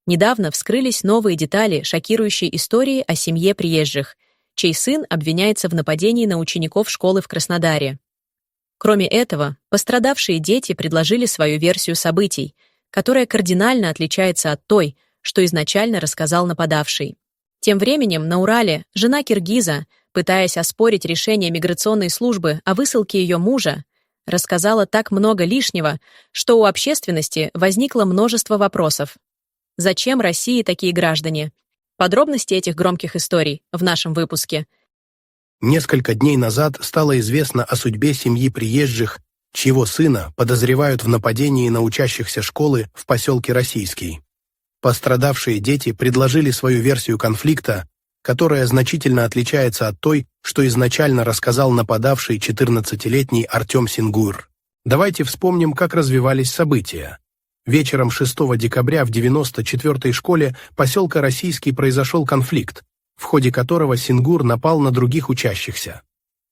Недавно вскрылись новые детали шокирующей истории о семье приезжих, чей сын обвиняется в нападении на учеников школы в Краснодаре. Кроме этого, пострадавшие дети предложили свою версию событий, которая кардинально отличается от той, что изначально рассказал нападавший. Тем временем на Урале жена киргиза, пытаясь оспорить решение миграционной службы о высылке ее мужа, рассказала так много лишнего, что у общественности возникло множество вопросов. Зачем России такие граждане? Подробности этих громких историй в нашем выпуске. Несколько дней назад стало известно о судьбе семьи приезжих, чьего сына подозревают в нападении на учащихся школы в поселке Российский. Пострадавшие дети предложили свою версию конфликта, которая значительно отличается от той, что изначально рассказал нападавший 14-летний Артем Сингур. Давайте вспомним, как развивались события. Вечером 6 декабря в 94-й школе поселка Российский произошел конфликт, в ходе которого Сингур напал на других учащихся.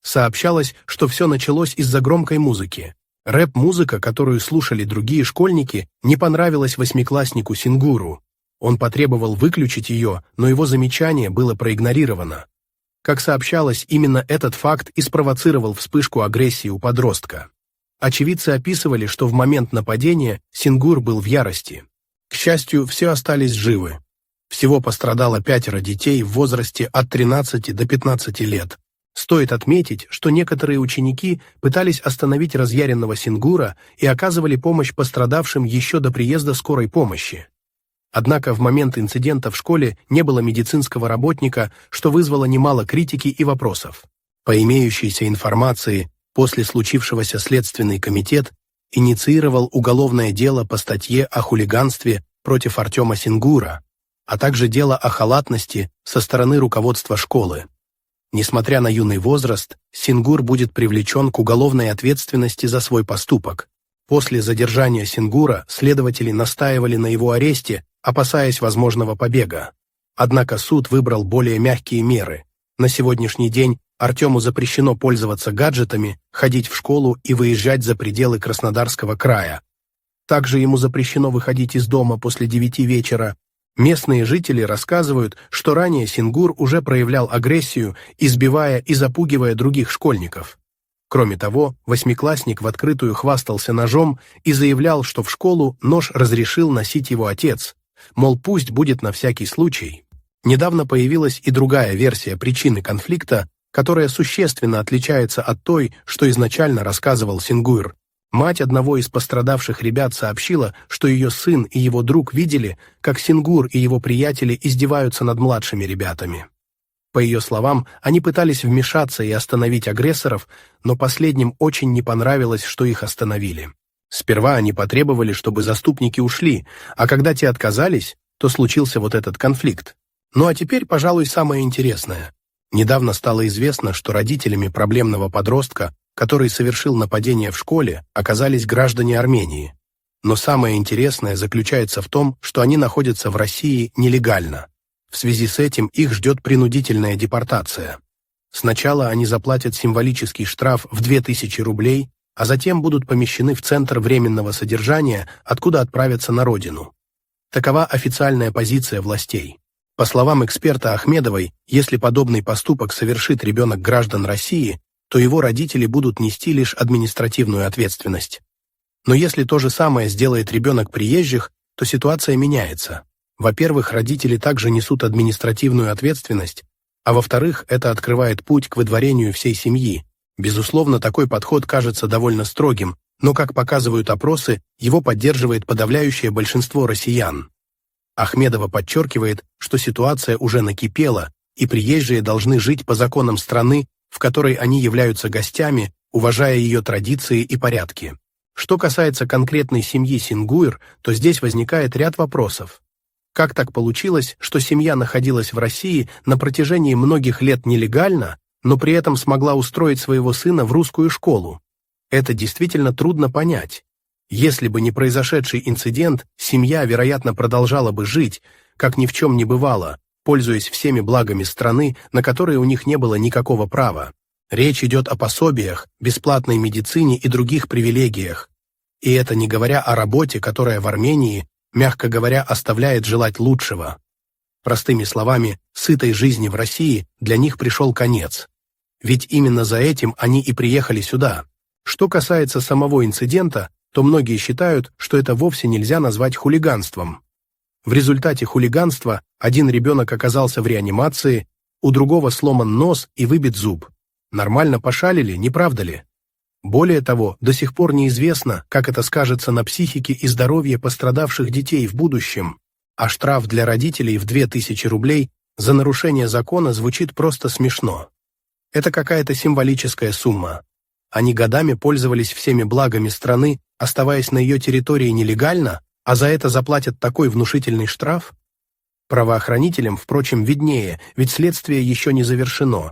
Сообщалось, что все началось из-за громкой музыки. Рэп-музыка, которую слушали другие школьники, не понравилась восьмикласснику Сингуру. Он потребовал выключить ее, но его замечание было проигнорировано. Как сообщалось, именно этот факт и спровоцировал вспышку агрессии у подростка. Очевидцы описывали, что в момент нападения Сингур был в ярости. К счастью, все остались живы. Всего пострадало 5 детей в возрасте от 13 до 15 лет. Стоит отметить, что некоторые ученики пытались остановить разъяренного Сингура и оказывали помощь пострадавшим еще до приезда скорой помощи. Однако в момент инцидента в школе не было медицинского работника, что вызвало немало критики и вопросов. По имеющейся информации, после случившегося Следственный комитет инициировал уголовное дело по статье о хулиганстве против Артема Сингура, а также дело о халатности со стороны руководства школы. Несмотря на юный возраст, Сингур будет привлечен к уголовной ответственности за свой поступок. После задержания Сингура следователи настаивали на его аресте, опасаясь возможного побега. Однако суд выбрал более мягкие меры. На сегодняшний день Артему запрещено пользоваться гаджетами, ходить в школу и выезжать за пределы Краснодарского края. Также ему запрещено выходить из дома после 9 вечера. Местные жители рассказывают, что ранее Сингур уже проявлял агрессию, избивая и запугивая других школьников. Кроме того, восьмиклассник в открытую хвастался ножом и заявлял, что в школу нож разрешил носить его отец, мол, пусть будет на всякий случай. Недавно появилась и другая версия причины конфликта, которая существенно отличается от той, что изначально рассказывал Сингур. Мать одного из пострадавших ребят сообщила, что ее сын и его друг видели, как Сингур и его приятели издеваются над младшими ребятами. По ее словам, они пытались вмешаться и остановить агрессоров, но последним очень не понравилось, что их остановили. Сперва они потребовали, чтобы заступники ушли, а когда те отказались, то случился вот этот конфликт. Ну а теперь, пожалуй, самое интересное. Недавно стало известно, что родителями проблемного подростка, который совершил нападение в школе, оказались граждане Армении. Но самое интересное заключается в том, что они находятся в России нелегально. В связи с этим их ждет принудительная депортация. Сначала они заплатят символический штраф в 2000 рублей, а затем будут помещены в Центр временного содержания, откуда отправятся на родину. Такова официальная позиция властей. По словам эксперта Ахмедовой, если подобный поступок совершит ребенок граждан России, то его родители будут нести лишь административную ответственность. Но если то же самое сделает ребенок приезжих, то ситуация меняется. Во-первых, родители также несут административную ответственность, а во-вторых, это открывает путь к выдворению всей семьи. Безусловно, такой подход кажется довольно строгим, но, как показывают опросы, его поддерживает подавляющее большинство россиян. Ахмедова подчеркивает, что ситуация уже накипела, и приезжие должны жить по законам страны, в которой они являются гостями, уважая ее традиции и порядки. Что касается конкретной семьи Сингур, то здесь возникает ряд вопросов. Как так получилось, что семья находилась в России на протяжении многих лет нелегально, но при этом смогла устроить своего сына в русскую школу? Это действительно трудно понять. Если бы не произошедший инцидент, семья, вероятно, продолжала бы жить, как ни в чем не бывало, пользуясь всеми благами страны, на которые у них не было никакого права. Речь идет о пособиях, бесплатной медицине и других привилегиях. И это не говоря о работе, которая в Армении мягко говоря, оставляет желать лучшего. Простыми словами, сытой жизни в России для них пришел конец. Ведь именно за этим они и приехали сюда. Что касается самого инцидента, то многие считают, что это вовсе нельзя назвать хулиганством. В результате хулиганства один ребенок оказался в реанимации, у другого сломан нос и выбит зуб. Нормально пошалили, не правда ли? Более того, до сих пор неизвестно, как это скажется на психике и здоровье пострадавших детей в будущем, а штраф для родителей в 2000 рублей за нарушение закона звучит просто смешно. Это какая-то символическая сумма. Они годами пользовались всеми благами страны, оставаясь на ее территории нелегально, а за это заплатят такой внушительный штраф? Правоохранителям, впрочем, виднее, ведь следствие еще не завершено.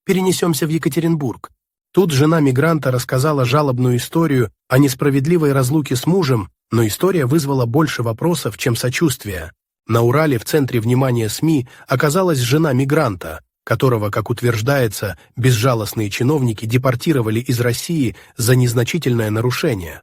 Перенесемся в Екатеринбург. Тут жена мигранта рассказала жалобную историю о несправедливой разлуке с мужем, но история вызвала больше вопросов, чем сочувствия. На Урале в центре внимания СМИ оказалась жена мигранта, которого, как утверждается, безжалостные чиновники депортировали из России за незначительное нарушение.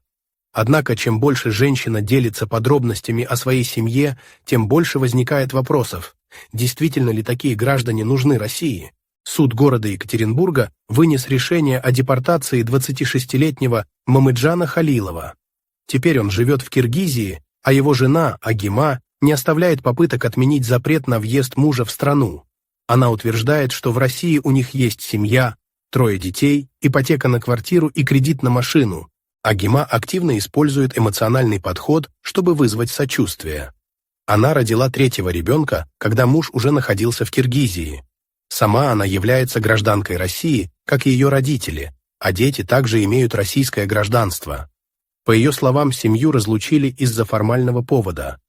Однако, чем больше женщина делится подробностями о своей семье, тем больше возникает вопросов, действительно ли такие граждане нужны России. Суд города Екатеринбурга вынес решение о депортации 26-летнего Мамыджана Халилова. Теперь он живет в Киргизии, а его жена, Агима, не оставляет попыток отменить запрет на въезд мужа в страну. Она утверждает, что в России у них есть семья, 3 детей, ипотека на квартиру и кредит на машину. Агима активно использует эмоциональный подход, чтобы вызвать сочувствие. Она родила 3-го ребенка, когда муж уже находился в Киргизии. Сама она является гражданкой России, как и ее родители, а дети также имеют российское гражданство. По ее словам, семью разлучили из-за формального повода.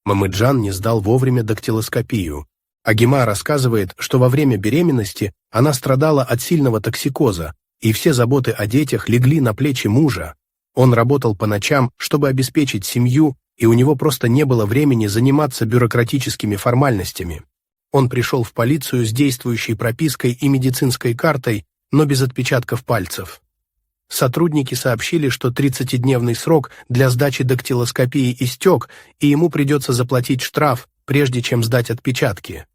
Мамыджан не сдал вовремя дактилоскопию. Агима рассказывает, что во время беременности она страдала от сильного токсикоза, и все заботы о детях легли на плечи мужа. Он работал по ночам, чтобы обеспечить семью, и у него просто не было времени заниматься бюрократическими формальностями. Он пришел в полицию с действующей пропиской и медицинской картой, но без отпечатков пальцев. Сотрудники сообщили, что 30-дневный срок для сдачи дактилоскопии истек, и ему придется заплатить штраф, прежде чем сдать отпечатки.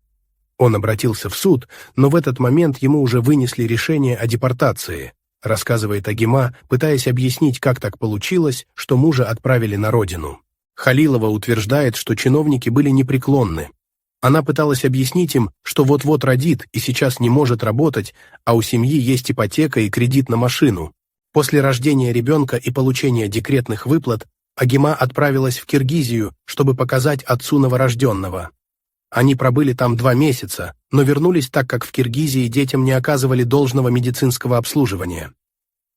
Он обратился в суд, но в этот момент ему уже вынесли решение о депортации, рассказывает Агима, пытаясь объяснить, как так получилось, что мужа отправили на родину. Халилова утверждает, что чиновники были непреклонны. Она пыталась объяснить им, что вот-вот родит и сейчас не может работать, а у семьи есть ипотека и кредит на машину. После рождения ребенка и получения декретных выплат Агима отправилась в Киргизию, чтобы показать отцу новорожденного. Они пробыли там 2 месяца, но вернулись, так как в Киргизии детям не оказывали должного медицинского обслуживания.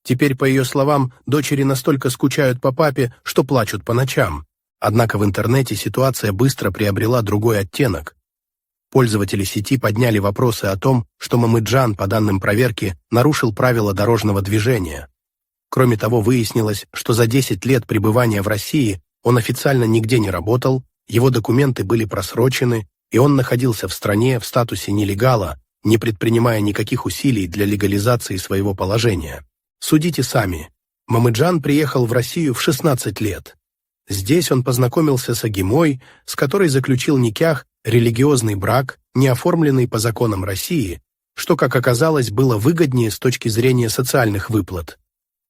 Теперь, по ее словам, дочери настолько скучают по папе, что плачут по ночам. Однако в интернете ситуация быстро приобрела другой оттенок. Пользователи сети подняли вопросы о том, что Мамыджан, по данным проверки, нарушил правила дорожного движения. Кроме того, выяснилось, что за 10 лет пребывания в России он официально нигде не работал, его документы были просрочены, и он находился в стране в статусе нелегала, не предпринимая никаких усилий для легализации своего положения. Судите сами. Мамыджан приехал в Россию в 16 лет. Здесь он познакомился с Агимой, с которой заключил никях, религиозный брак, не оформленный по законам России, что, как оказалось, было выгоднее с точки зрения социальных выплат.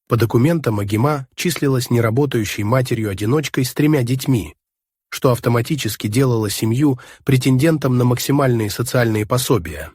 По документам Агима числилась неработающей матерью-одиночкой с 3 детьми, что автоматически делало семью претендентом на максимальные социальные пособия.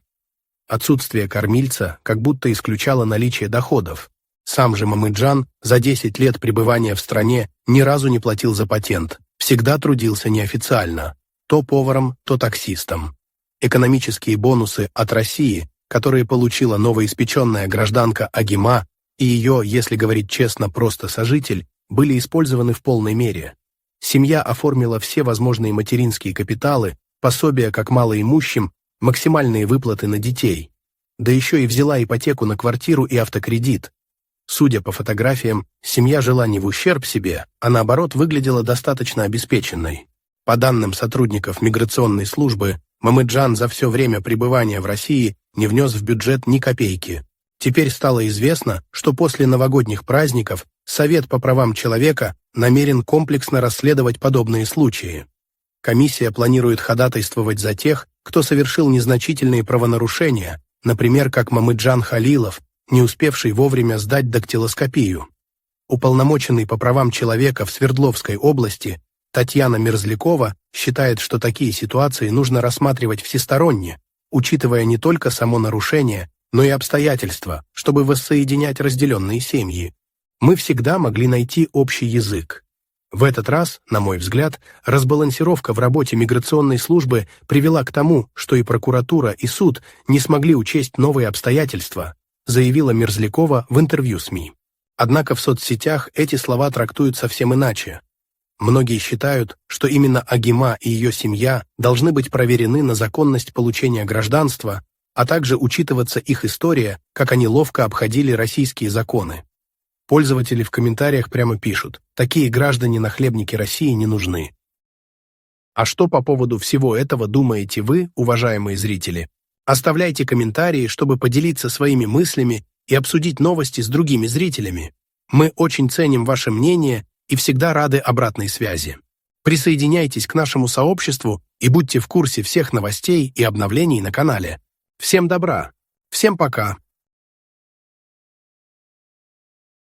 Отсутствие кормильца как будто исключало наличие доходов. Сам же Мамыджан за 10 лет пребывания в стране ни разу не платил за патент, всегда трудился неофициально, то поваром, то таксистом. Экономические бонусы от России, которые получила новоиспеченная гражданка Агима, и ее, если говорить честно, просто сожитель, были использованы в полной мере. Семья оформила все возможные материнские капиталы, пособия как малоимущим, максимальные выплаты на детей. Да еще и взяла ипотеку на квартиру и автокредит. Судя по фотографиям, семья жила не в ущерб себе, а наоборот выглядела достаточно обеспеченной. По данным сотрудников миграционной службы, Мамыджан за все время пребывания в России не внес в бюджет ни копейки. Теперь стало известно, что после новогодних праздников Совет по правам человека намерен комплексно расследовать подобные случаи. Комиссия планирует ходатайствовать за тех, кто совершил незначительные правонарушения, например, как Мамыджан Халилов, не успевший вовремя сдать дактилоскопию. Уполномоченный по правам человека в Свердловской области Татьяна Мерзлякова считает, что такие ситуации нужно рассматривать всесторонне, учитывая не только само нарушение, но и обстоятельства, чтобы воссоединять разделенные семьи. Мы всегда могли найти общий язык. В этот раз, на мой взгляд, разбалансировка в работе миграционной службы привела к тому, что и прокуратура, и суд не смогли учесть новые обстоятельства, заявила Мерзлякова в интервью СМИ. Однако в соцсетях эти слова трактуют совсем иначе. Многие считают, что именно Агима и ее семья должны быть проверены на законность получения гражданства, а также учитываться их история, как они ловко обходили российские законы. Пользователи в комментариях прямо пишут: «Такие граждане нахлебники России не нужны». А что по поводу всего этого думаете вы, уважаемые зрители? Оставляйте комментарии, чтобы поделиться своими мыслями и обсудить новости с другими зрителями. Мы очень ценим ваше мнение и всегда рады обратной связи. Присоединяйтесь к нашему сообществу и будьте в курсе всех новостей и обновлений на канале. Всем добра! Всем пока!